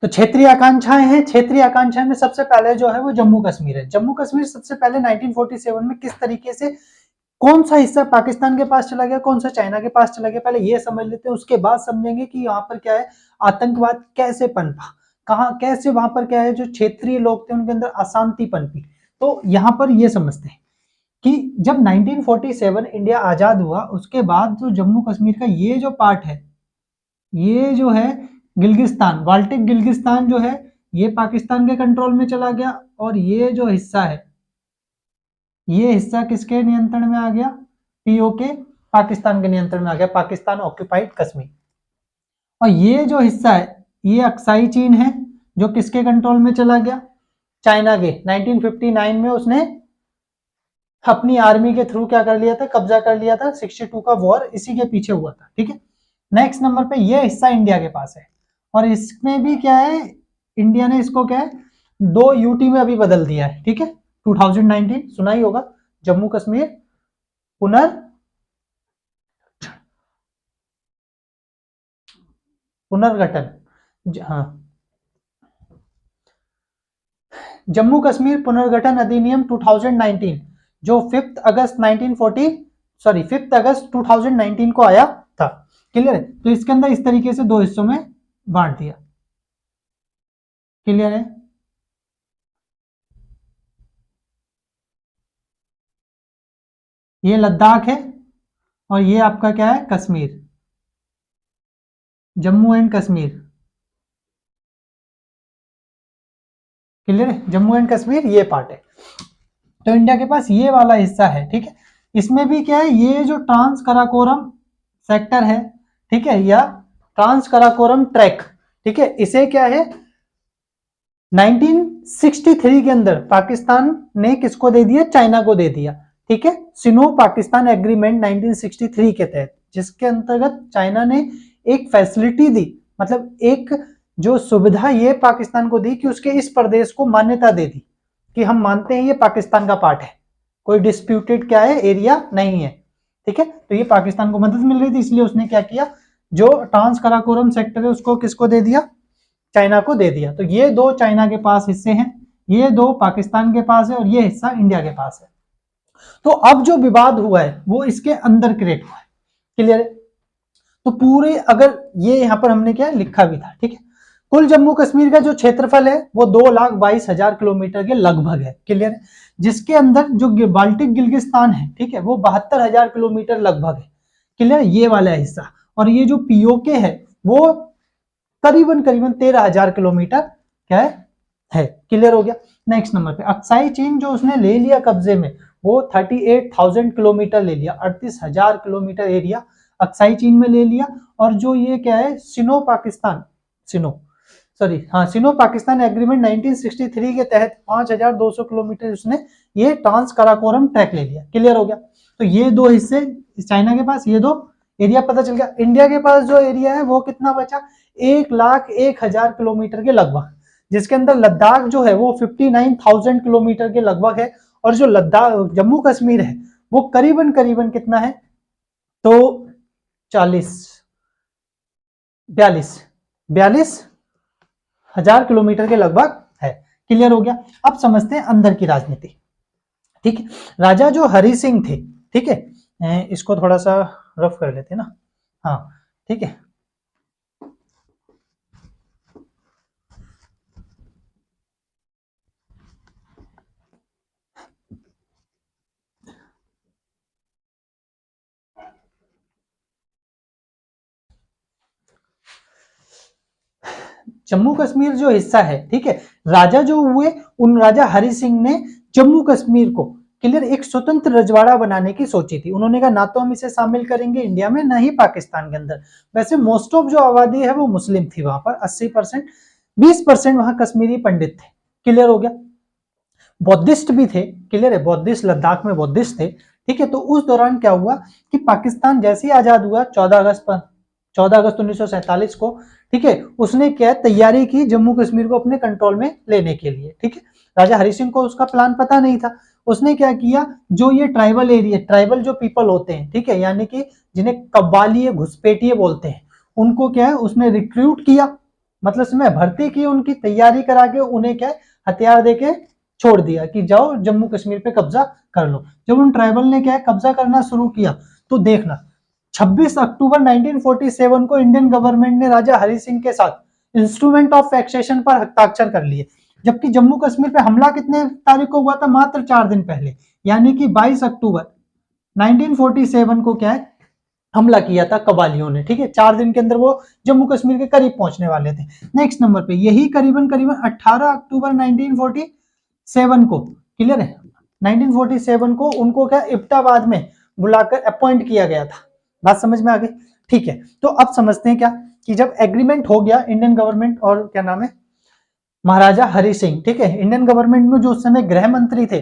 तो क्षेत्रीय आकांक्षाएं हैं, क्षेत्रीय आकांक्षाएं में सबसे पहले जो है वो जम्मू कश्मीर है। जम्मू कश्मीर सबसे पहले 1947 में किस तरीके से, कौन सा हिस्सा पाकिस्तान के पास चला गया, कौन सा चाइना के पास चला गया, पहले ये समझ लेते हैं। उसके बाद समझेंगे कि यहाँ पर क्या है, आतंकवाद कैसे पनपा, कहाँ कैसे, वहां पर क्या है, जो क्षेत्रीय लोग थे उनके अंदर अशांति पनपी। तो यहाँ पर ये समझते हैं कि जब 1947 इंडिया आजाद हुआ, उसके बाद जो जम्मू कश्मीर का ये जो पार्ट है, ये जो है गिल्गिस्तान, बाल्टिक गिल्गिस्तान जो है, ये पाकिस्तान के कंट्रोल में चला गया। और ये जो हिस्सा है, ये हिस्सा किसके नियंत्रण में आ गया, पीओके, पाकिस्तान के नियंत्रण में आ गया, पाकिस्तान ऑक्यूपाइड कश्मीर। और ये जो हिस्सा है, ये अक्साई चीन है, जो किसके कंट्रोल में चला गया, चाइना के। 1959 में उसने अपनी आर्मी के थ्रू क्या कर लिया था, कब्जा कर लिया था। 62 का वॉर इसी के पीछे हुआ था, ठीक है। नेक्स्ट नंबर पे ये हिस्सा इंडिया के पास है, और इसमें भी क्या है, इंडिया ने इसको क्या है, 2 यूटी में अभी बदल दिया है, ठीक है। 2019 सुना ही होगा, जम्मू कश्मीर पुनर्गठन, हाँ, जम्मू कश्मीर पुनर्गठन अधिनियम 2019, जो 5 अगस्त 2019 को आया था। क्लियर है। तो इसके अंदर इस तरीके से 2 हिस्सों में बांट दिया। क्लियर है। ये लद्दाख है, और ये आपका क्या है, कश्मीर, जम्मू एंड कश्मीर। क्लियर है, जम्मू एंड कश्मीर ये पार्ट है। तो इंडिया के पास ये वाला हिस्सा है, ठीक है। इसमें भी क्या है, ये जो ट्रांस कराकोरम सेक्टर है, ठीक है, या ट्रांस कराकोरम ट्रैक, ठीक है, इसे क्या है, 1963 के अंदर पाकिस्तान ने किसको दे दिया, चाइना को दे दिया, ठीक है। सिनो पाकिस्तान एग्रीमेंट 1963 के तहत, जिसके अंतर्गत चाइना ने एक फैसिलिटी दी, मतलब एक जो सुविधा ये पाकिस्तान को दी कि उसके इस प्रदेश को मान्यता दे दी कि हम मानते हैं ये पाकिस्तान का पार्ट है, कोई डिस्प्यूटेड क्या है, एरिया नहीं है, ठीक है। तो ये पाकिस्तान को मदद मिल रही थी, इसलिए उसने क्या किया, जो ट्रांस कराकोरम सेक्टर है उसको किसको दे दिया, चाइना को दे दिया। तो ये 2 चाइना के पास हिस्से हैं, ये 2 पाकिस्तान के पास है, और ये हिस्सा इंडिया के पास है। तो अब जो विवाद हुआ है वो इसके अंदर क्रिएट हुआ है। क्लियर है। तो पूरे, अगर ये यहां पर हमने क्या लिखा भी था, ठीक है, कुल जम्मू कश्मीर का जो क्षेत्रफल है वो 2,22,000 किलोमीटर के लगभग है। क्लियर है। जिसके अंदर जो बाल्टिक गिल्गिस्तान है, ठीक है, वो 72,000 किलोमीटर लगभग है। क्लियर, ये वाला हिस्सा। और ये जो पीओके है वो करीबन 13,000 किलोमीटर क्या है। क्लियर हो गया। नेक्स्ट नंबर पे अक्साई चीन जो उसने ले लिया कब्जे में, वो 38,000 किलोमीटर ले लिया, 38,000 किलोमीटर एरिया अक्साई चीन में ले लिया। और जो ये क्या है, सिनो पाकिस्तान एग्रीमेंट 1963 के तहत 5,200 किलोमीटर उसने ये ट्रांस कराकोरम ट्रैक ले लिया। क्लियर हो गया। तो ये 2 हिस्से चाइना के पास, ये 2 एरिया पता चल गया। इंडिया के पास जो एरिया है वो कितना बचा, 1,01,000 किलोमीटर के लगभग, जिसके अंदर लद्दाख जो है वो 59,000 किलोमीटर के लगभग है। और जो लद्दाख जम्मू कश्मीर है वो करीबन कितना है, तो 42,000 किलोमीटर के लगभग है। क्लियर हो गया। अब समझते हैं अंदर की राजनीति, ठीक है। राजा जो हरि सिंह थे, ठीक है, इसको थोड़ा सा रफ कर लेते हैं ना, हाँ, ठीक है। जम्मू कश्मीर जो हिस्सा है, ठीक है, राजा जो हुए, उन राजा हरि सिंह ने जम्मू कश्मीर को क्लियर एक स्वतंत्र रजवाड़ा बनाने की सोची थी। उन्होंने कहा ना तो हम इसे शामिल करेंगे इंडिया में, ना ही पाकिस्तान के अंदर। वैसे मोस्ट ऑफ जो आबादी है वो मुस्लिम थी वहां पर, 80%, 20% वहां कश्मीरी पंडित थे। क्लियर हो गया। बौद्धिस्ट भी थे। क्लियर है, बौद्धिस्ट लद्दाख में बौद्धिस्ट थे, ठीक है। तो उस दौरान क्या हुआ कि पाकिस्तान जैसे ही आजाद हुआ 14 अगस्त 1947 को, ठीक है, उसने क्या तैयारी की जम्मू कश्मीर को अपने कंट्रोल में लेने के लिए, ठीक है। राजा हरि सिंह को उसका प्लान पता नहीं था। उसने क्या किया, जो ये ट्राइबल एरिया, ट्राइबल जो पीपल होते हैं, ठीक है, यानी कि जिन्हें कव्वाली घुसपैठिए बोलते हैं, उनको क्या है उसने रिक्रूट किया, मतलब उसमें भर्ती की, उनकी तैयारी करा के उन्हें क्या हथियार देके छोड़ दिया कि जाओ जम्मू कश्मीर पे कब्जा कर लो। जब उन ट्राइबल ने क्या कब्जा करना शुरू किया तो देखना 26 अक्टूबर 1947 को इंडियन गवर्नमेंट ने राजा हरि सिंह के साथ इंस्ट्रूमेंट ऑफ टैक्सेशन पर हस्ताक्षर कर लिए, जबकि जम्मू कश्मीर पे हमला कितने तारीख को हुआ था, मात्र 4 दिन पहले, यानी कि 22 अक्टूबर 1947 को क्या है हमला किया था कबालियों ने। ठीक है, 4 दिन के अंदर वो जम्मू कश्मीर के करीब पहुंचने वाले थे। नेक्स्ट नंबर पे यही करीबन करीबन 18 अक्टूबर 1947 को, क्लियर है, 1947 को उनको क्या इब्टाबाद में बुलाकर अपॉइंट किया गया था। बात समझ में आ गई? ठीक है, तो अब समझते हैं क्या कि जब एग्रीमेंट हो गया इंडियन गवर्नमेंट और क्या नाम है महाराजा हरि सिंह, ठीक है, इंडियन गवर्नमेंट में जो उस समय गृह मंत्री थे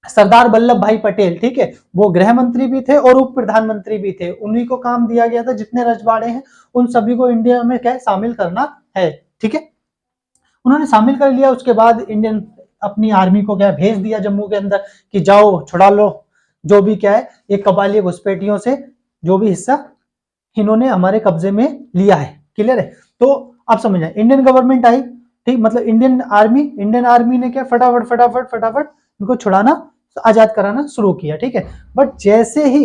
सरदार वल्लभ भाई पटेल, ठीक है, वो गृह मंत्री भी थे और उप प्रधानमंत्री भी थे। उन्हीं को काम दिया गया था जितने रजवाड़े हैं उन सभी को इंडिया में क्या शामिल करना है। ठीक है, उन्होंने शामिल कर लिया। उसके बाद इंडियन अपनी आर्मी को क्या भेज दिया जम्मू के अंदर कि जाओ छुड़ा लो जो भी क्या है ये कबाली घुसपैठियों से जो भी हिस्सा इन्होंने हमारे कब्जे में लिया है। क्लियर है? तो आप समझ जाए इंडियन गवर्नमेंट आई, ठीक, मतलब इंडियन आर्मी ने क्या फटाफट फटाफट फटाफट इनको छुड़ाना आजाद कराना शुरू किया। ठीक है, बट जैसे ही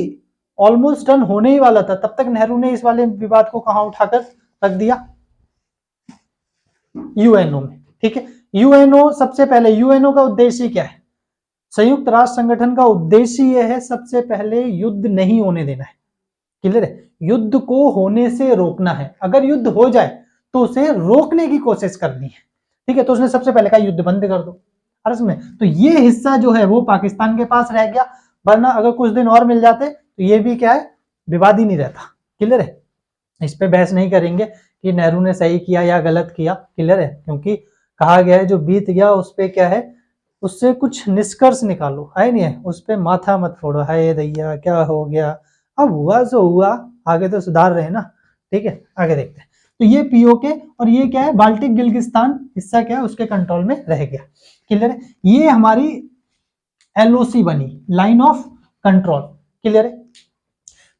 ऑलमोस्ट डन होने ही वाला था तब तक नेहरू ने इस वाले विवाद को कहां उठाकर रख दिया, यूएनओ में। ठीक है, यूएनओ सबसे पहले, यूएनओ का उद्देश्य क्या है? संयुक्त राष्ट्र संगठन का उद्देश्य यह है सबसे पहले युद्ध नहीं होने देना है। क्लियर है? युद्ध को होने से रोकना है। अगर युद्ध हो जाए तो उसे रोकने की कोशिश करनी है। ठीक है, तो उसने सबसे पहले कहा युद्ध बंद कर दो। अर्ज में तो ये हिस्सा जो है वो पाकिस्तान के पास रह गया, वरना अगर कुछ दिन और मिल जाते तो ये भी क्या है विवाद ही नहीं रहता। क्लियर है? इस पे बहस नहीं करेंगे कि नेहरू ने सही किया या गलत किया। क्लियर है? क्योंकि कहा गया है जो बीत गया उस पे क्या है उससे कुछ निष्कर्ष निकालो, है नहीं है, उस पे माथा मत फोड़ो, हाय दैया क्या हो गया, अब हुआ सो हुआ, आगे तो सुधार रहे ना। ठीक है, आगे देखते हैं। तो ये पीओके और ये क्या है बाल्टिक गिल्गिस्तान हिस्सा क्या है उसके कंट्रोल में रह गया। क्लियर है? ये हमारी एलओसी बनी, लाइन ऑफ कंट्रोल। क्लियर है?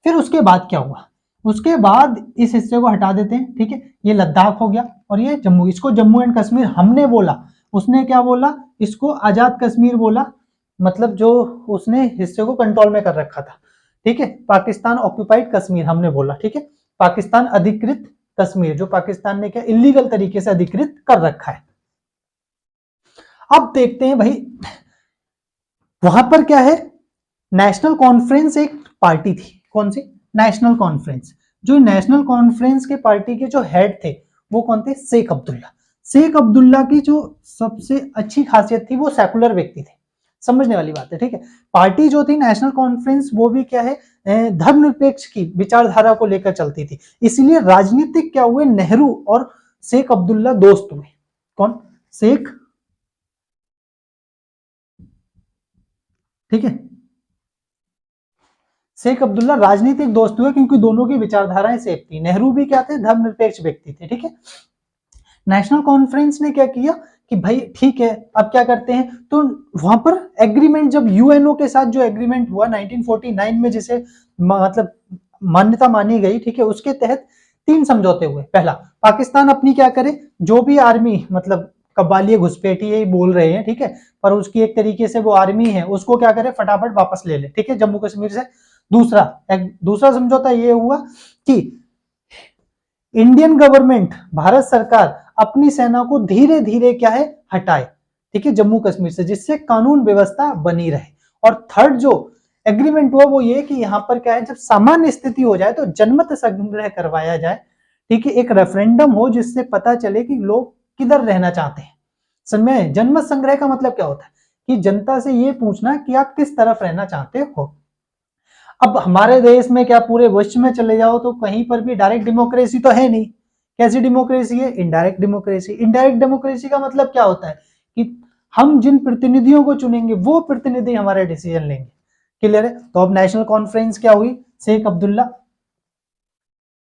फिर उसके बाद क्या हुआ, उसके बाद इस हिस्से को हटा देते हैं। ठीक है, ये लद्दाख हो गया और ये जम्मू, इसको जम्मू एंड कश्मीर हमने बोला, उसने क्या बोला इसको आजाद कश्मीर बोला, मतलब जो उसने हिस्से को कंट्रोल में कर रखा था। ठीक है, पाकिस्तान ऑक्यूपाइड कश्मीर हमने बोला। ठीक है, पाकिस्तान अधिकृत कश्मीर जो पाकिस्तान ने क्या इलीगल तरीके से अधिकृत कर रखा है। अब देखते हैं भाई वहां पर क्या है, नेशनल कॉन्फ्रेंस एक पार्टी थी, कौन सी? National conference. जो नेशनल कॉन्फ्रेंस के पार्टी के जो हेड थे वो कौन थे? शेख अब्दुल्ला। शेख अब्दुल्ला की जो सबसे अच्छी खासियत थी वो सेकुलर व्यक्ति थे, समझने वाली बात है। ठीक है, पार्टी जो थी नेशनल कॉन्फ्रेंस वो भी क्या है धर्मनिरपेक्ष की विचारधारा को लेकर चलती थी, इसलिए राजनीतिक क्या हुए नेहरू और शेख अब्दुल्ला दोस्त हुए। कौन? शेख, ठीक है, शेख अब्दुल्ला राजनीतिक दोस्त हुए क्योंकि दोनों की विचारधाराएं सेम थी। नेहरू भी क्या थे? धर्मनिरपेक्ष व्यक्ति थे। ठीक है, नेशनल कॉन्फ्रेंस ने क्या किया कि भाई ठीक है अब क्या करते हैं, तो वहां पर एग्रीमेंट जब यूएनओ के साथ जो एग्रीमेंट हुआ 1949 में जिसे मतलब मान्यता मानी गई, ठीक है, उसके तहत 3 समझौते हुए। पहला, पाकिस्तान अपनी क्या करे जो भी आर्मी मतलब कबाली घुसपैठी बोल रहे हैं, ठीक है, पर उसकी एक तरीके से वो आर्मी है उसको क्या करे फटाफट वापस ले ले, ठीक है, जम्मू कश्मीर से। दूसरा समझौता ये हुआ कि इंडियन गवर्नमेंट भारत सरकार अपनी सेना को धीरे धीरे क्या है हटाए, ठीक है, जम्मू कश्मीर से, जिससे कानून व्यवस्था बनी रहे। और थर्ड जो एग्रीमेंट हुआ वो ये कि यहाँ पर क्या है जब सामान्य स्थिति हो जाए तो जनमत संग्रह करवाया जाए, ठीक है, एक रेफरेंडम हो जिससे पता चले कि लोग किधर रहना चाहते हैं। समय जनमत संग्रह का मतलब क्या होता है कि जनता से ये पूछना कि आप किस तरफ रहना चाहते हो। अब हमारे देश में क्या पूरे विश्व में चले जाओ तो कहीं पर भी डायरेक्ट डेमोक्रेसी तो है नहीं। कैसी डेमोक्रेसी है? Indirect democracy. इनडायरेक्ट डेमोक्रेसी का मतलब क्या होता है कि हम जिन प्रतिनिधियों को चुनेंगे वो प्रतिनिधि हमारे डिसीजन लेंगे। क्लियर है? तो अब नेशनल कॉन्फ्रेंस क्या हुई, शेख अब्दुल्ला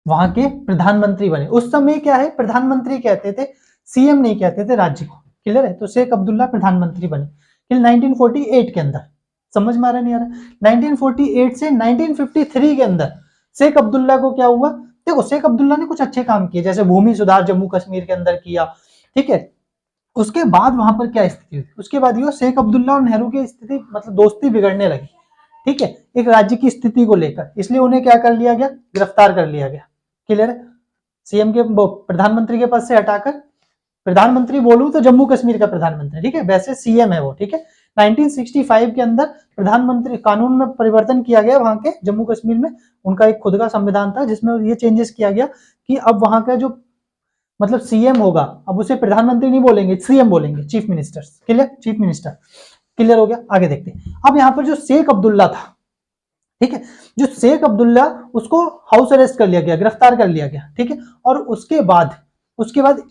वहां के प्रधानमंत्री बने। उस समय क्या है प्रधानमंत्री कहते थे, सीएम नहीं कहते थे राज्य को। क्लियर है? तो शेख अब्दुल्ला प्रधानमंत्री बने 1948 के अंदर। समझ में आ रहा नहीं आ रहा? 1948 से 1953 के अंदर शेख अब्दुल्ला को क्या हुआ देखो शेख अब्दुल्ला ने कुछ अच्छे काम किए, जैसे भूमि सुधार जम्मू कश्मीर के अंदर किया, ठीक है। उसके बाद वहां पर क्या स्थिति हुई, उसके बाद ये शेख अब्दुल्ला और नेहरू की स्थिति मतलब दोस्ती बिगड़ने लगी, ठीक है, एक राज्य की स्थिति को लेकर, इसलिए उन्हें क्या कर लिया गया, गिरफ्तार कर लिया गया। क्लियर है, सीएम के प्रधानमंत्री के पद से हटाकर, प्रधानमंत्री बोलूं तो जम्मू कश्मीर का प्रधानमंत्री, ठीक है, वैसे सीएम है वो, ठीक है। 1965 के अंदर प्रधानमंत्री कानून में परिवर्तन किया गया वहां के जम्मू कश्मीर में, उनका एक खुद का संविधान था जिसमें ये चेंजेस किया गया कि अब वहां का जो मतलब सीएम होगा, अब उसे प्रधानमंत्री नहीं बोलेंगे, सीएम बोलेंगे, chief minister. Clear, chief minister, clear हो गया। आगे देखते हैं। अब यहाँ पर जो शेख अब्दुल्ला था, ठीक है, जो शेख अब्दुल्ला, उसको हाउस अरेस्ट कर लिया गया, गिरफ्तार कर लिया गया, ठीक है। और उसके बाद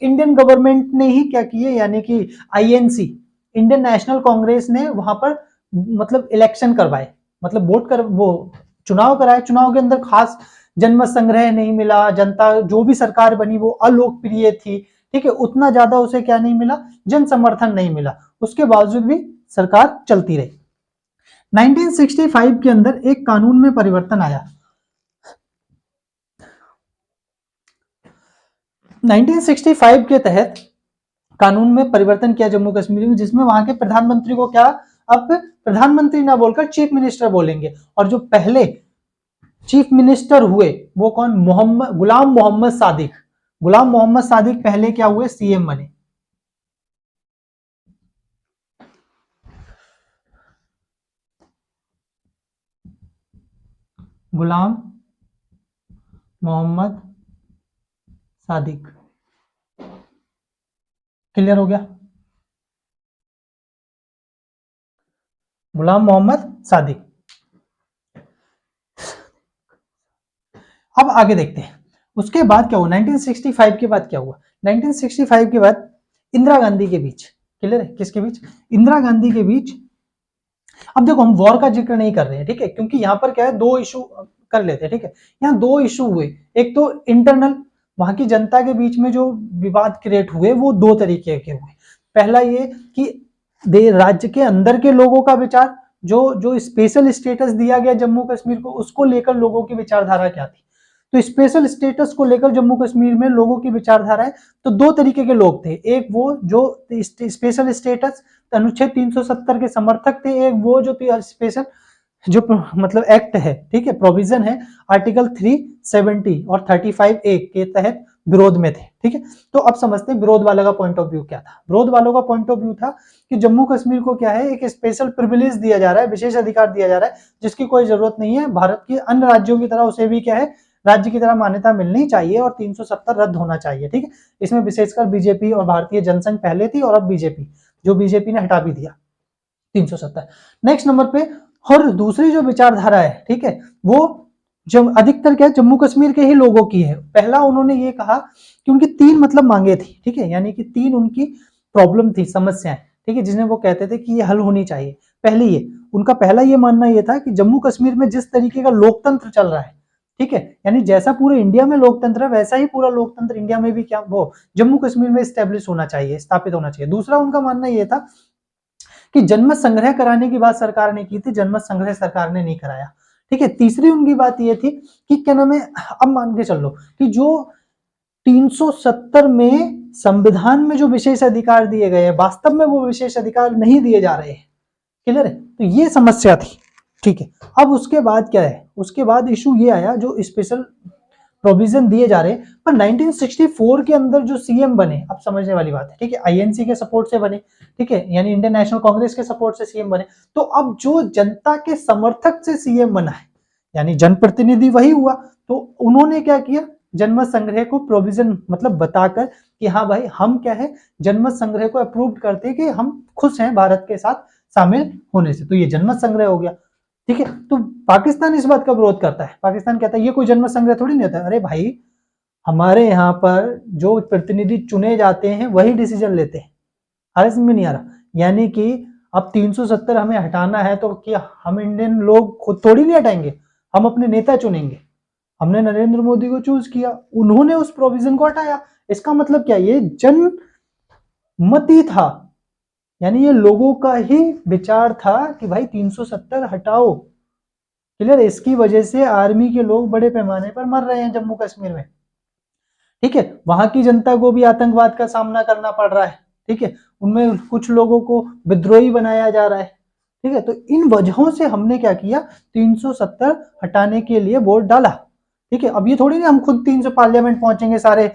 इंडियन गवर्नमेंट ने ही क्या किए, यानी कि आईएनसी, इंडियन नेशनल कांग्रेस ने वहां पर मतलब इलेक्शन करवाए, मतलब वोट कर वो चुनाव कराए। चुनाव के अंदर खास जनमत संग्रह नहीं मिला, जनता जो भी सरकार बनी वो अलोकप्रिय थी, ठीक है, उतना ज्यादा उसे क्या नहीं मिला, जन समर्थन नहीं मिला, उसके बावजूद भी सरकार चलती रही। 1965 के अंदर एक कानून में परिवर्तन आया। 1965 के तहत कानून में परिवर्तन किया जम्मू कश्मीर में, जिसमें वहां के प्रधानमंत्री को क्या, अब प्रधानमंत्री ना बोलकर चीफ मिनिस्टर बोलेंगे। और जो पहले चीफ मिनिस्टर हुए वो कौन, गुलाम मोहम्मद सादिक। गुलाम मोहम्मद सादिक पहले क्या हुए, सीएम बने। गुलाम मोहम्मद सादिक, क्लियर हो गया, गुलाम मोहम्मद सादिक। अब आगे देखते हैं उसके बाद क्या हुआ, 1965 के बाद क्या हुआ। 1965 के बाद इंदिरा गांधी के बीच, क्लियर है, किसके बीच, इंदिरा गांधी के बीच। अब देखो हम वॉर का जिक्र नहीं कर रहे हैं, ठीक है, क्योंकि यहां पर क्या है, दो इशू कर लेते हैं, ठीक है। यहाँ दो इशू हुए, एक तो इंटरनल, वहां की जनता के बीच में जो विवाद क्रिएट हुए वो दो तरीके के हुए। पहला ये कि राज्य के अंदर के लोगों का विचार, जो जो स्पेशल स्टेटस दिया गया जम्मू कश्मीर को, उसको लेकर लोगों की विचारधारा क्या थी। तो स्पेशल स्टेटस को लेकर जम्मू कश्मीर में लोगों की विचारधारा है, तो दो तरीके के लोग थे, एक वो जो स्पेशल स्टेटस अनुच्छेद 370 के समर्थक थे, एक वो जो स्पेशल जो मतलब एक्ट है, ठीक है, प्रोविजन है आर्टिकल 370 और 35A के तहत विरोध में थे, ठीक है। तो अब समझते हैं विरोध वालों का पॉइंट ऑफ व्यू क्या था। विरोध वालों का पॉइंट ऑफ व्यू था कि जम्मू कश्मीर को क्या है, एक स्पेशल प्रिविलेज दिया जा रहा है, विशेष अधिकार दिया जा रहा है, जिसकी कोई जरूरत नहीं है, भारत के अन्य राज्यों की तरह उसे भी क्या है, राज्य की तरह मान्यता मिलनी चाहिए और 370 रद्द होना चाहिए, ठीक है। इसमें विशेषकर बीजेपी और भारतीय जनसंघ पहले थी और अब बीजेपी, जो बीजेपी ने हटा भी दिया 370। नेक्स्ट नंबर पे, और दूसरी जो विचारधारा है, ठीक है, वो जब अधिकतर क्या जम्मू कश्मीर के ही लोगों की है। पहला उन्होंने ये कहा कि उनकी तीन मतलब मांगे थी, ठीक है, यानी कि तीन उनकी प्रॉब्लम थी, समस्याएं, ठीक है, जिन्हें वो कहते थे कि ये हल होनी चाहिए। पहले ये उनका पहला ये मानना ये था कि जम्मू कश्मीर में जिस तरीके का लोकतंत्र चल रहा है, ठीक है, यानी जैसा पूरे इंडिया में लोकतंत्र है वैसा ही पूरा लोकतंत्र इंडिया में भी क्या वो जम्मू कश्मीर में स्टैब्लिश होना चाहिए, स्थापित होना चाहिए। दूसरा उनका मानना ये था कि जनमत संग्रह कराने की बात सरकार ने की थी, जनमत संग्रह सरकार ने नहीं कराया, ठीक है। तीसरी उनकी बात ये थी कि क्या नाम है, अब मान के चलो कि जो 370 में संविधान में जो विशेष अधिकार दिए गए हैं, वास्तव में वो विशेष अधिकार नहीं दिए जा रहे हैं, क्लियर है, तो ये समस्या थी, ठीक है। अब उसके बाद क्या है, उसके बाद इशू ये आया जो स्पेशल प्रोविजन दिए जा रहे हैं, पर 1964 के अंदर जो सीएम बने, अब समझने वाली बात है, ठीक है, आईएनसी के सपोर्ट से बने, ठीक है, यानी इंडियन नेशनल कांग्रेस के सपोर्ट से सीएम बने। तो अब जो जनता के समर्थक से सीएम बना है, यानी जनप्रतिनिधि वही हुआ, तो उन्होंने क्या किया, जनमत संग्रह को प्रोविजन मतलब बताकर कि हाँ भाई हम क्या है, जनमत संग्रह को अप्रूव करते हैं कि हम खुश हैं भारत के साथ शामिल होने से, तो ये जनमत संग्रह हो गया, ठीक है। तो पाकिस्तान इस बात का विरोध करता है, पाकिस्तान कहता है ये कोई जनमत संग्रह थोड़ी नहीं होता है। अरे भाई हमारे यहाँ पर जो प्रतिनिधि चुने जाते हैं वही डिसीजन लेते हैं, हाल समझ में नहीं आ रहा, यानी कि अब 370 हमें हटाना है तो क्या हम इंडियन लोग खुद थोड़ी नहीं हटाएंगे, हम अपने नेता चुनेंगे। हमने नरेंद्र मोदी को चूज किया, उन्होंने उस प्रोविजन को हटाया, इसका मतलब क्या, ये जनमति था, यानी ये लोगों का ही विचार था कि भाई 370 हटाओ, क्लियर है? इसकी वजह से आर्मी के लोग बड़े पैमाने पर मर रहे हैं जम्मू कश्मीर में, ठीक है। वहां की जनता को भी आतंकवाद का सामना करना पड़ रहा है, ठीक है। उनमें कुछ लोगों को विद्रोही बनाया जा रहा है, ठीक है। तो इन वजहों से हमने क्या किया, 370 हटाने के लिए वोट डाला, ठीक है। अब ये थोड़ी ना हम खुद 300 पार्लियामेंट पहुंचेंगे सारे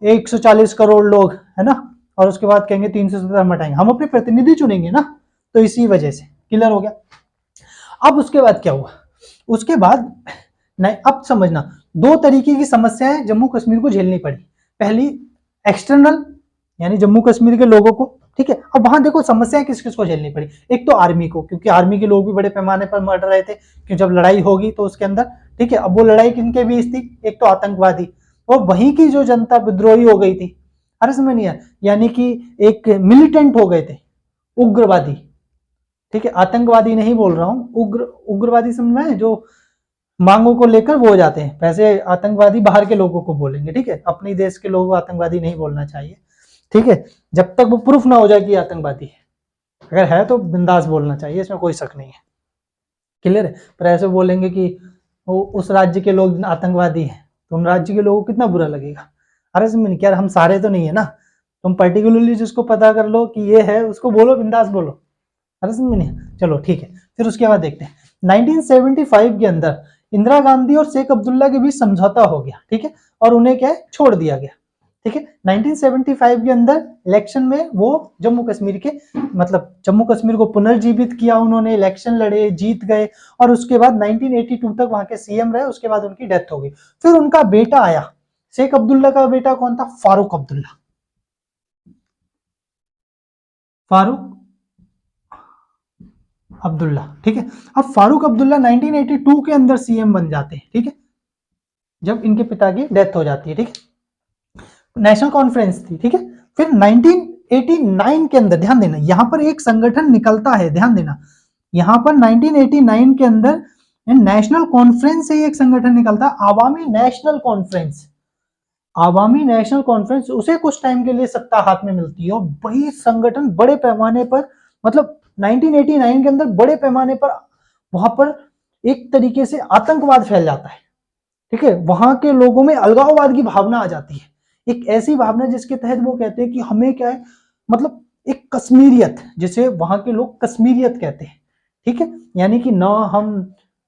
140 करोड़ लोग, है ना, और उसके बाद कहेंगे 370 हम हटाएंगे। हम अपने प्रतिनिधि चुनेंगे ना, तो इसी वजह से क्लियर हो गया। अब उसके बाद क्या हुआ, उसके बाद नहीं, अब समझना, दो तरीके की समस्याएं जम्मू कश्मीर को झेलनी पड़ी। पहली एक्सटर्नल, यानी जम्मू कश्मीर के लोगों को, ठीक है। अब वहां देखो समस्याएं किस किस को झेलनी पड़ी। एक तो आर्मी को, क्योंकि आर्मी के लोग भी बड़े पैमाने पर मर रहे थे, कि जब लड़ाई होगी तो उसके अंदर, ठीक है। अब वो लड़ाई किनके बीच थी, एक तो आतंकवादी, और वहीं की जो जनता विद्रोही हो गई थी, अरे समझ नहीं आया, यानी कि एक मिलिटेंट हो गए थे, उग्रवादी, ठीक है। आतंकवादी नहीं बोल रहा हूं, उग्रवादी समझ में, जो मांगों को लेकर वो हो जाते हैं। वैसे आतंकवादी बाहर के लोगों को बोलेंगे, ठीक है, अपने देश के लोगों को आतंकवादी नहीं बोलना चाहिए, ठीक है, जब तक वो प्रूफ ना हो जाए कि आतंकवादी है। अगर है तो बिंदास बोलना चाहिए, इसमें कोई शक नहीं है, क्लियर है। पर ऐसे बोलेंगे कि वो उस राज्य के लोग आतंकवादी हैं, तो उन राज्य के लोगों को कितना बुरा लगेगा। अरे समझ यार, हम सारे तो नहीं है ना, तुम पर्टिकुलरली जिसको पता कर लो कि ये है, उसको बोलो, बिंदास बोलो। अरे समझ नहीं, चलो ठीक है। फिर उसके बाद देखते हैं 1975 के अंदर इंदिरा गांधी और शेख अब्दुल्ला के बीच समझौता हो गया, ठीक है, और उन्हें क्या है, छोड़ दिया गया, ठीक है। 1975 के अंदर इलेक्शन में वो जम्मू कश्मीर के, मतलब जम्मू कश्मीर को पुनर्जीवित किया उन्होंने, इलेक्शन लड़े, जीत गए, और उसके बाद 1982 तक वहां के सीएम रहे। उसके बाद उनकी डेथ हो गई। फिर उनका बेटा आया, शेख अब्दुल्ला का बेटा कौन था, फारूक अब्दुल्ला, फारूक अब्दुल्ला, ठीक है। अब फारूक अब्दुल्ला 1982 के अंदर सीएम बन जाते हैं, ठीक है, जब इनके पिता की डेथ हो जाती है, ठीक है। नेशनल कॉन्फ्रेंस थी, ठीक है। फिर 1989 के अंदर, ध्यान देना, यहां पर एक संगठन निकलता है, ध्यान देना, यहां पर 1989 के अंदर नेशनल कॉन्फ्रेंस से एक संगठन निकलता है, Awami national conference. Awami national conference, उसे कुछ टाइम के लिए सत्ता हाथ में मिलती है, और वही संगठन बड़े पैमाने पर, मतलब 1989 के अंदर बड़े पैमाने पर वहां पर एक तरीके से आतंकवाद फैल जाता है, ठीक है। वहां के लोगों में अलगाववाद की भावना आ जाती है, एक ऐसी भावना जिसके तहत वो कहते हैं कि हमें क्या है, मतलब एक कश्मीरियत, जिसे वहां के लोग कश्मीरियत कहते हैं, ठीक है। यानी कि ना हम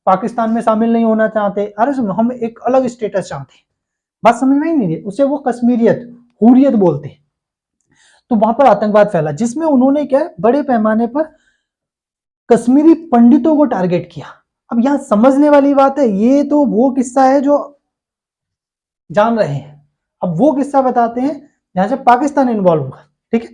पाकिस्तान में शामिल नहीं होना चाहते, अरे सुनो, हम एक अलग स्टेटस चाहते हैं, बात समझ में ही नहीं है, उसे वो कश्मीरियत, हुरियत बोलते हैं। तो वहां पर आतंकवाद फैला, जिसमें उन्होंने क्या है, बड़े पैमाने पर कश्मीरी पंडितों को टारगेट किया। अब यहां समझने वाली बात है, ये तो वो किस्सा है जो जान रहे हैं, अब वो किस्सा बताते हैं जहां से पाकिस्तान इन्वॉल्व हुआ, ठीक है।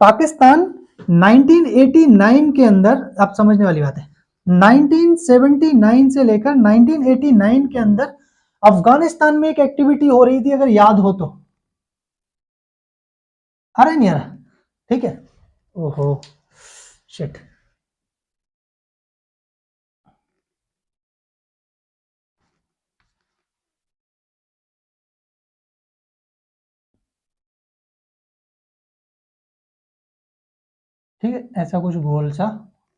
पाकिस्तान 1989 के अंदर, आप समझने वाली बात है, 1979 से लेकर 1989 के अंदर अफगानिस्तान में एक एक्टिविटी हो रही थी, अगर याद हो तो, आ रहा है नहीं आ रहा, ठीक है। ओहो शिट, ठीक है, ऐसा कुछ गोल सा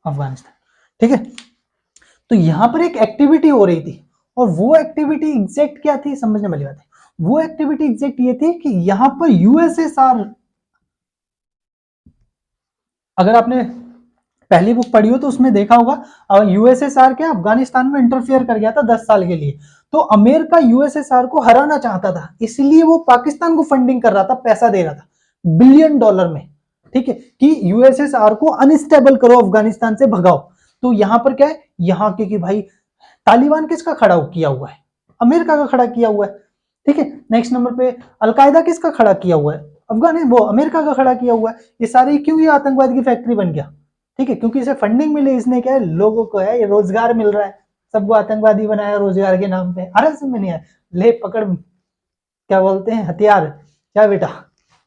अफगानिस्तान, ठीक है। तो यहां पर एक एक्टिविटी हो रही थी, और वो एक्टिविटी एग्जैक्ट क्या थी, समझने वाली बात है। वो एक्टिविटी एग्जैक्ट ये थी कि यहां पर यूएसएसआर, अगर आपने पहली बुक पढ़ी हो तो उसमें देखा होगा, यूएसएसआर के अफगानिस्तान में इंटरफेयर कर गया था 10 साल के लिए। तो अमेरिका यूएसएसआर को हराना चाहता था, इसलिए वो पाकिस्तान को फंडिंग कर रहा था, पैसा दे रहा था बिलियन डॉलर में, ठीक है, कि यूएसएसआर को अनस्टेबल करो, अफगानिस्तान से भगाओ। तो यहां पर क्या है, यहाँ के कि भाई तालिबान किसका खड़ा किया हुआ है, अमेरिका का खड़ा किया हुआ है, ठीक है। नेक्स्ट नंबर पे अलकायदा किसका खड़ा किया हुआ है, वो अमेरिका का खड़ा किया हुआ है। ये सारे क्यों, ये आतंकवाद की फैक्ट्री बन गया, ठीक है, क्योंकि इसे फंडिंग मिली, इसने क्या है, लोगों को है, ये रोजगार मिल रहा है, सबको आतंकवादी बनाया रोजगार के नाम पे। अरे समझ नहीं है, ले पकड़, क्या बोलते हैं, हथियार, क्या बेटा,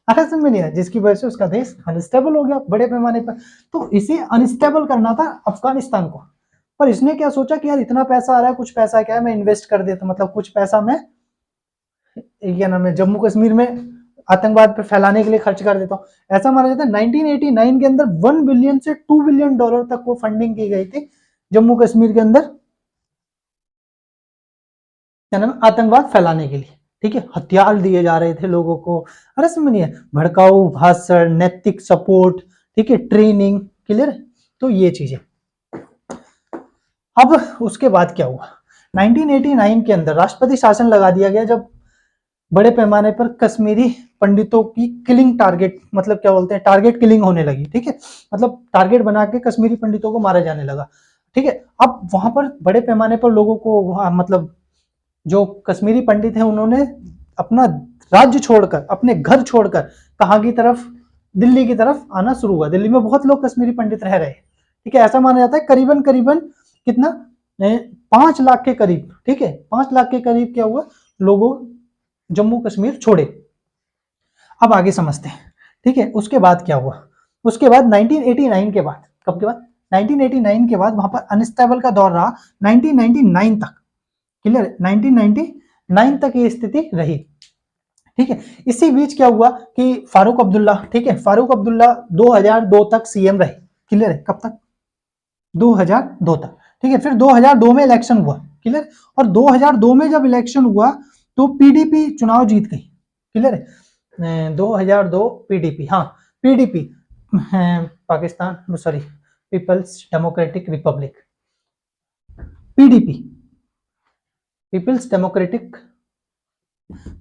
अरे समझ नहीं है, जिसकी वजह से उसका देश अनस्टेबल हो गया बड़े पैमाने पर। तो इसे अनस्टेबल करना था अफगानिस्तान को, पर इसने क्या सोचा कि यार इतना पैसा आ रहा है, कुछ पैसा क्या है मैं इन्वेस्ट कर देता, मतलब कुछ पैसा मैं, क्या नाम है, जम्मू कश्मीर में आतंकवाद पर फैलाने के लिए खर्च कर देता हूँ। ऐसा माना जाता है 1989 के अंदर 1 बिलियन से 2 बिलियन डॉलर तक वो फंडिंग की गई थी जम्मू कश्मीर के अंदर क्या नाम है, आतंकवाद फैलाने के लिए, ठीक है, हथियार दिए जा रहे थे लोगों को, अरे समझ नहीं है, भड़काऊ भाषण, नैतिक सपोर्ट, ठीक है, ट्रेनिंग, क्लियर है। तो ये चीजें। अब उसके बाद क्या हुआ, 1989 के अंदर राष्ट्रपति शासन लगा दिया गया, जब बड़े पैमाने पर कश्मीरी पंडितों की किलिंग टारगेट, मतलब क्या बोलते हैं, टारगेट किलिंग होने लगी, ठीक है, मतलब टारगेट बना के कश्मीरी पंडितों को मारा जाने लगा, ठीक है। अब वहां पर बड़े पैमाने पर लोगों को, मतलब जो कश्मीरी पंडित हैं, उन्होंने अपना राज्य छोड़कर, अपने घर छोड़कर कहाँ की तरफ, दिल्ली की तरफ आना शुरू हुआ। दिल्ली में बहुत लोग कश्मीरी पंडित रह रहे हैं, ठीक है, ऐसा माना जाता है करीबन करीबन कितना 5 लाख के करीब, ठीक है, 5 लाख के करीब क्या हुआ, लोगों जम्मू कश्मीर छोड़े। अब आगे समझते हैं, ठीक है। उसके बाद क्या हुआ, उसके बाद 1989 के बाद, कब के बाद, 1989 के बाद वहां पर अनस्टेबल का दौर रहा 1999 तक, क्लियर, 1999 तक ये स्थिति रही, ठीक है। इसी बीच क्या हुआ कि फारूक अब्दुल्ला, ठीक है, फारूक अब्दुल्ला 2002 तक सीएम रहे, क्लियर है, कब तक, 2002 तक, ठीक है। फिर 2002 में इलेक्शन हुआ, क्लियर, और 2002 में जब इलेक्शन हुआ तो पीडीपी चुनाव जीत गई, क्लियर है, 2002 पीडीपी, हाँ PDP, Pakistan, sorry, People's Democratic Republic, PDP, People's Democratic,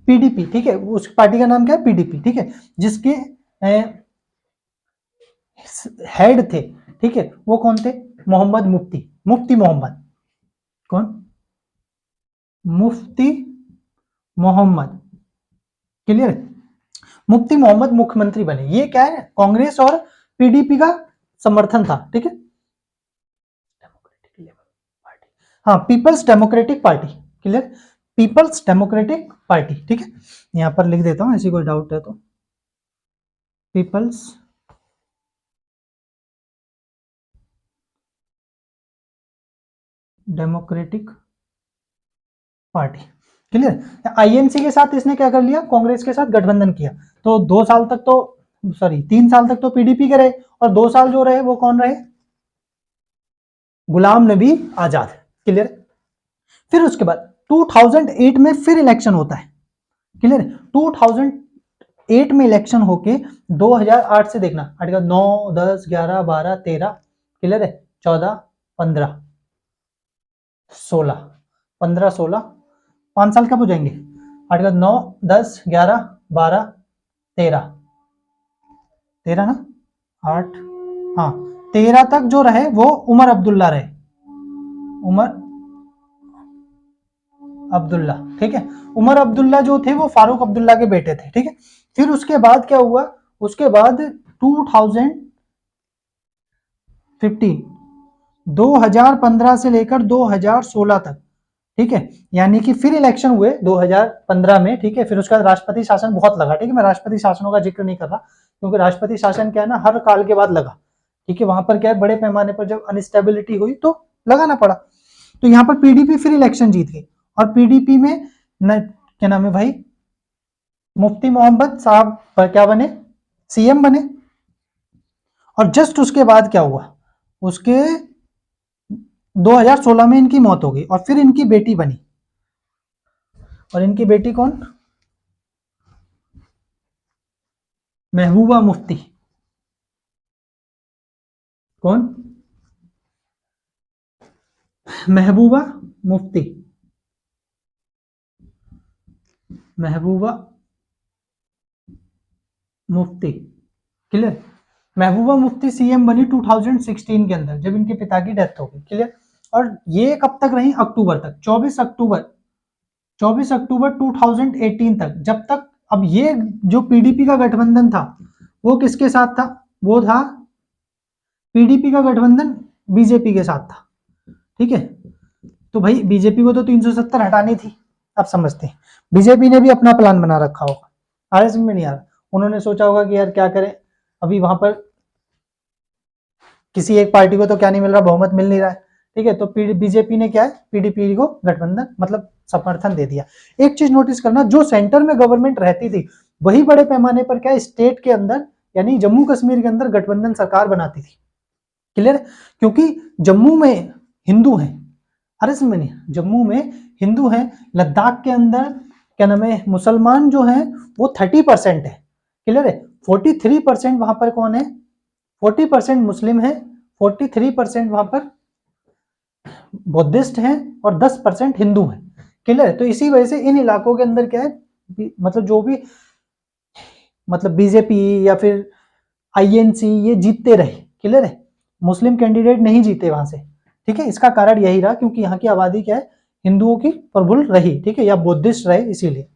PDP, ठीक है, उस पार्टी का नाम क्या है, पीडीपी, ठीक है, जिसके हेड थे, ठीक है, वो कौन थे, मोहम्मद मुफ्ती, मुफ्ती मोहम्मद, कौन, मुफ्ती मोहम्मद, क्लियर, मुफ्ती मोहम्मद मुख्यमंत्री बने। ये क्या है, कांग्रेस और पीडीपी का समर्थन था, ठीक है, हाँ People's Democratic Party, clear, People's Democratic Party, ठीक है, यहां पर लिख देता हूं, ऐसी कोई डाउट है तो, People's Democratic Party, clear. INC के साथ इसने क्या कर लिया, कांग्रेस के साथ गठबंधन किया, तो 2 साल तक तो, सॉरी 3 साल तक तो पीडीपी के रहे, और 2 साल जो रहे वो कौन रहे, गुलाम नबी आजाद, क्लियर। फिर उसके बाद 2008 में फिर इलेक्शन होता है, क्लियर, 2008 में इलेक्शन होके 2008 से देखना, आर्टिकल 9, 10, 11, 12, 13, क्लियर है, 14, 15, 16, 15, 16, 5 साल कब हो जाएंगे, आर्टिकल 9, 10, 11, 12, 13, 13 ना, 8, हाँ 13 तक जो रहे वो उमर अब्दुल्ला रहे, उमर अब्दुल्ला, ठीक है, उमर अब्दुल्ला जो थे वो फारूक अब्दुल्ला के बेटे थे, ठीक है। फिर उसके बाद क्या हुआ, उसके बाद 2015 से लेकर 2016 तक, ठीक है, यानी कि फिर इलेक्शन हुए 2015 में, ठीक है। फिर उसका राष्ट्रपति शासन बहुत लगा, ठीक है, मैं राष्ट्रपति शासनों का जिक्र नहीं कर रहा, क्योंकि राष्ट्रपति शासन क्या है ना, हर काल के बाद लगा, ठीक है, वहां पर क्या है, बड़े पैमाने पर जब अनस्टेबिलिटी हुई तो लगाना पड़ा। तो यहाँ पर पीडीपी फिर इलेक्शन जीत गई, और पीडीपी में क्या नाम है भाई, मुफ्ती मोहम्मद साहब क्या बने, सीएम बने। और जस्ट उसके बाद क्या हुआ, उसके 2016 में इनकी मौत हो गई, और फिर इनकी बेटी बनी, और इनकी बेटी कौन, महबूबा मुफ्ती, कौन, महबूबा मुफ्ती, महबूबा मुफ्ती, क्लियर। महबूबा मुफ्ती सीएम बनी 2016 के अंदर, जब इनके पिता की डेथ हो गई, क्लियर। और ये कब तक रही, अक्टूबर तक, 24 अक्टूबर 2018 तक, जब तक, अब ये जो पीडीपी का गठबंधन था वो किसके साथ था, वो था पीडीपी का गठबंधन बीजेपी के साथ था, ठीक है। तो भाई बीजेपी को तो 370 हटानी थी, आप समझते हैं, बीजेपी ने भी अपना प्लान बना रखा होगा, आरएस में नहीं आ रहा, उन्होंने सोचा होगा कि यार क्या करें, अभी वहां पर किसी एक पार्टी को तो क्या नहीं मिल रहा, बहुमत मिल नहीं रहा है, ठीक है। तो बीजेपी ने क्या है, पीडीपी को गठबंधन मतलब समर्थन दे दिया। एक चीज नोटिस करना, जो सेंटर में गवर्नमेंट रहती थी वही बड़े पैमाने पर क्या स्टेट के अंदर, यानी जम्मू कश्मीर के अंदर गठबंधन सरकार बनाती थी, क्लियर। क्योंकि जम्मू में हिंदू हैं। अरे समझ नहीं, जम्मू में हिंदू हैं, लद्दाख के अंदर क्या नाम है मुसलमान जो हैं वो 30% है, क्लियर है। 43% वहां पर कौन है, 40% मुस्लिम है, 43% वहां पर बौद्धिस्ट हैं और 10% हिंदू हैं, क्लियर है। तो इसी वजह से इन इलाकों के अंदर क्या है, मतलब जो भी मतलब बीजेपी या फिर आईएनसी ये जीतते रहे, क्लियर है, मुस्लिम कैंडिडेट नहीं जीते वहां से, ठीक है। इसका कारण यही रहा क्योंकि यहाँ की आबादी क्या है, हिंदुओं की प्रबल रही, ठीक है, या बुद्धिस्ट रहे इसीलिए।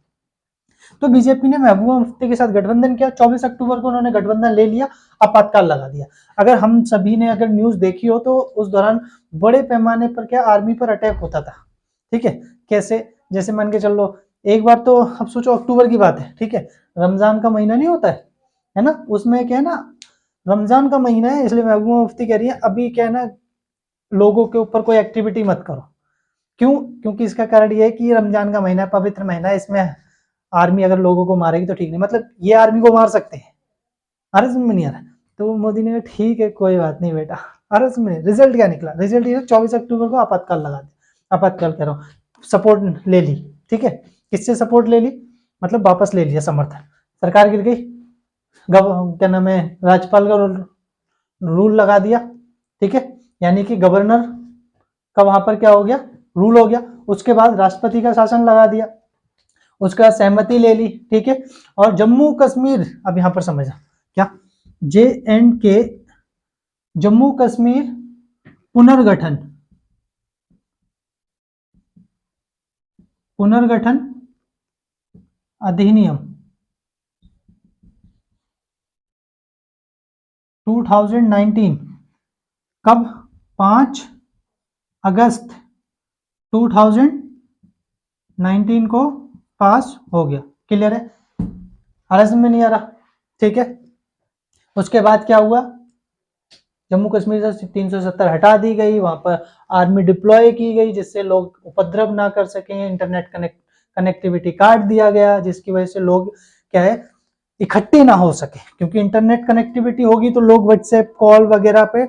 तो बीजेपी ने महबूबा मुफ्ती के साथ गठबंधन किया, 24 अक्टूबर को उन्होंने गठबंधन ले लिया, आपातकाल लगा दिया। अगर हम सभी ने अगर न्यूज देखी हो तो उस दौरान बड़े पैमाने पर क्या आर्मी पर अटैक होता था, ठीक है। कैसे, जैसे मान के चलो एक बार तो अब सोचो अक्टूबर की बात है, ठीक है, रमजान का महीना नहीं होता है ना, उसमें क्या है ना, रमजान का महीना है, इसलिए महबूबा मुफ्ती कह रही है अभी क्या है ना, लोगों के ऊपर कोई एक्टिविटी मत करो। क्यों, क्योंकि इसका कारण ये है कि रमजान का महीना पवित्र महीना है, इसमें आर्मी अगर लोगों को मारेगी तो ठीक नहीं, मतलब ये आर्मी को मार सकते हैं। अरे समझ में नहीं आ रहा, तो मोदी ने कहा ठीक है कोई बात नहीं बेटा। अरे समझ में, रिजल्ट क्या निकला, रिजल्ट ये 24 अक्टूबर को आपातकाल लगा दिया, आपातकाल कह रहा हूँ, सपोर्ट ले ली, ठीक है। किससे सपोर्ट ले ली, मतलब वापस ले लिया समर्थन, सरकार गिर गई, क्या नाम है राज्यपाल का रूल लगा दिया, ठीक है, यानी कि गवर्नर का वहां पर क्या हो गया, रूल हो गया। उसके बाद राष्ट्रपति का शासन लगा दिया, उसका सहमति ले ली, ठीक है। और जम्मू कश्मीर, अब यहां पर समझना क्या, JNK जम्मू कश्मीर पुनर्गठन, पुनर्गठन अधिनियम 2019 कब, 5 अगस्त 2019 को पास हो गया, क्लियर है, समझ में नहीं आ रहा, ठीक है। उसके बाद क्या हुआ, जम्मू कश्मीर से 370 हटा दी गई, वहां पर आर्मी डिप्लॉय की गई जिससे लोग उपद्रव ना कर सकें, इंटरनेट कनेक्टिविटी काट दिया गया जिसकी वजह से लोग क्या है इकट्ठे ना हो सके, क्योंकि इंटरनेट कनेक्टिविटी होगी तो लोग व्हाट्सएप कॉल वगैरह पे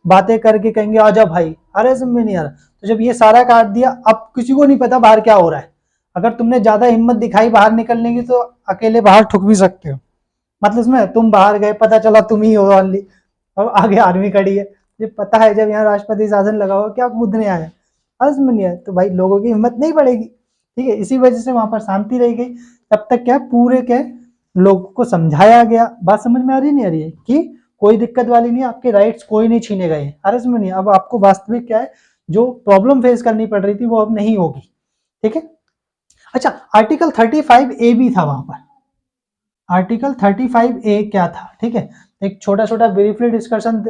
बातें करके कहेंगे आजा भाई, अरे समझ में नहीं आ रहा। तो जब ये सारा काट दिया, अब किसी को नहीं पता बाहर क्या हो रहा है, अगर तुमने ज्यादा हिम्मत दिखाई बाहर निकलने की तो अकेले बाहर ठुक भी सकते हो, मतलब इसमें तुम बाहर गए पता चला तुम ही हो ओनली, और आगे आर्मी खड़ी है, ये पता है जब यहाँ राष्ट्रपति शासन लगा हुआ क्या कूदने आया, अर्ज में नहीं आया, तो भाई लोगों की हिम्मत नहीं बढ़ेगी, ठीक है। इसी वजह से वहां पर शांति रह गई, तब तक क्या पूरे क्या लोगों को समझाया गया, बात समझ में आ रही नहीं आ रही है कि कोई दिक्कत वाली नहीं, आपके राइट्स कोई नहीं छीने गए, अरे समझ नहीं, अब आपको वास्तविक क्या है जो प्रॉब्लम फेस करनी पड़ रही थी वो अब नहीं होगी, ठीक है। अच्छा, आर्टिकल 35A भी था वहां पर, आर्टिकल 35A क्या था, ठीक है, एक छोटा छोटा ब्रीफली डिस्कशन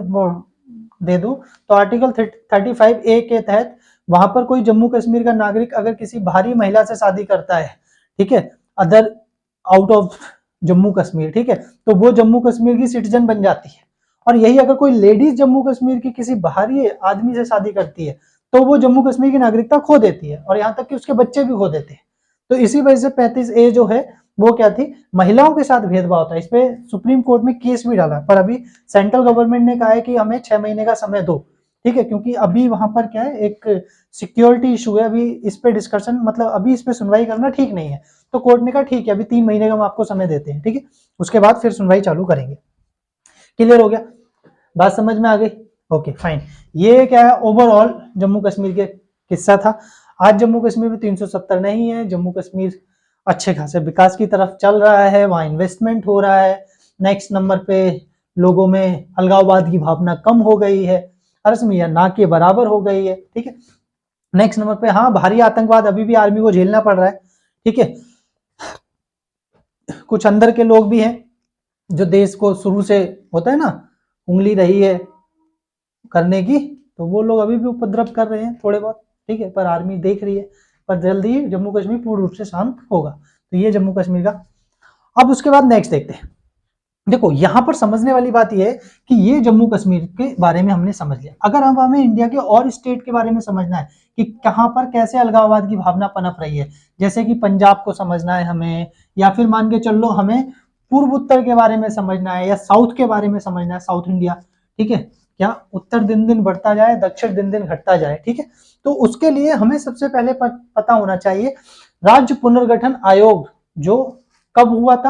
दे दूं तो आर्टिकल 35A के तहत वहां पर कोई जम्मू कश्मीर का नागरिक अगर किसी बाहरी महिला से शादी करता है, ठीक है, other out of Jammu Kashmir, ठीक है, तो वो जम्मू कश्मीर की सिटीजन बन जाती है। और यही अगर कोई लेडीज जम्मू कश्मीर की किसी बाहरी आदमी से शादी करती है तो वो जम्मू कश्मीर की नागरिकता खो देती है, और यहाँ तक कि उसके बच्चे भी खो देते हैं। तो इसी वजह से 35A जो है वो क्या थी, महिलाओं के साथ भेदभाव था, इस पे सुप्रीम कोर्ट में केस भी डाला, पर अभी सेंट्रल गवर्नमेंट ने कहा है कि हमें 6 महीने का समय दो, ठीक है, क्योंकि अभी वहां पर क्या है एक सिक्योरिटी इशू है, अभी इस पे डिस्कशन मतलब अभी इस पे सुनवाई करना ठीक नहीं है, तो कोर्ट ने कहा ठीक है अभी 3 महीने का हम आपको समय देते हैं, ठीक है, उसके बाद फिर सुनवाई चालू करेंगे, क्लियर हो गया, बात समझ में आ गई, ओके फाइन। ये क्या है ओवरऑल जम्मू कश्मीर के किस्सा था। आज जम्मू कश्मीर में 370 नहीं है, जम्मू कश्मीर अच्छे खासे विकास की तरफ चल रहा है, वहां इन्वेस्टमेंट हो रहा है, नेक्स्ट नंबर पे लोगों में अलगाववाद की भावना कम हो गई है, अरसमिया ना के बराबर हो गई है, ठीक है। नेक्स्ट नंबर पे हाँ भारी आतंकवाद अभी भी आर्मी को झेलना पड़ रहा है, ठीक है, कुछ अंदर के लोग भी हैं जो देश को शुरू से होता है ना उंगली रही है करने की, तो वो लोग अभी भी उपद्रव कर रहे हैं थोड़े बहुत, ठीक है, पर आर्मी देख रही है, पर जल्दी ही जम्मू कश्मीर पूर्ण रूप से शांत होगा। तो ये जम्मू कश्मीर का। अब उसके बाद नेक्स्ट देखते हैं, देखो यहां पर समझने वाली बात यह है कि ये जम्मू कश्मीर के बारे में हमने समझ लिया, अगर हम हमें इंडिया के और स्टेट के बारे में समझना है कि कहां पर कैसे अलगाववाद की भावना पनप रही है, जैसे कि पंजाब को समझना है हमें, या फिर मान के चल लो हमें पूर्व उत्तर के बारे में समझना है, या साउथ के बारे में समझना है, साउथ इंडिया, ठीक है, क्या उत्तर दिन दिन बढ़ता जाए, दक्षिण दिन दिन घटता जाए, ठीक है। तो उसके लिए हमें सबसे पहले पता होना चाहिए राज्य पुनर्गठन आयोग जो कब हुआ था।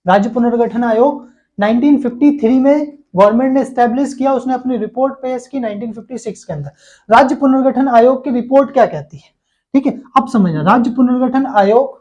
राज्य पुनर्गठन आयोग 1953 में गवर्नमेंट ने स्टैब्लिश किया, उसने अपनी रिपोर्ट पेश की 1956 के अंदर। राज्य पुनर्गठन आयोग की रिपोर्ट क्या कहती है, ठीक है। अब समझना, राज्य पुनर्गठन आयोग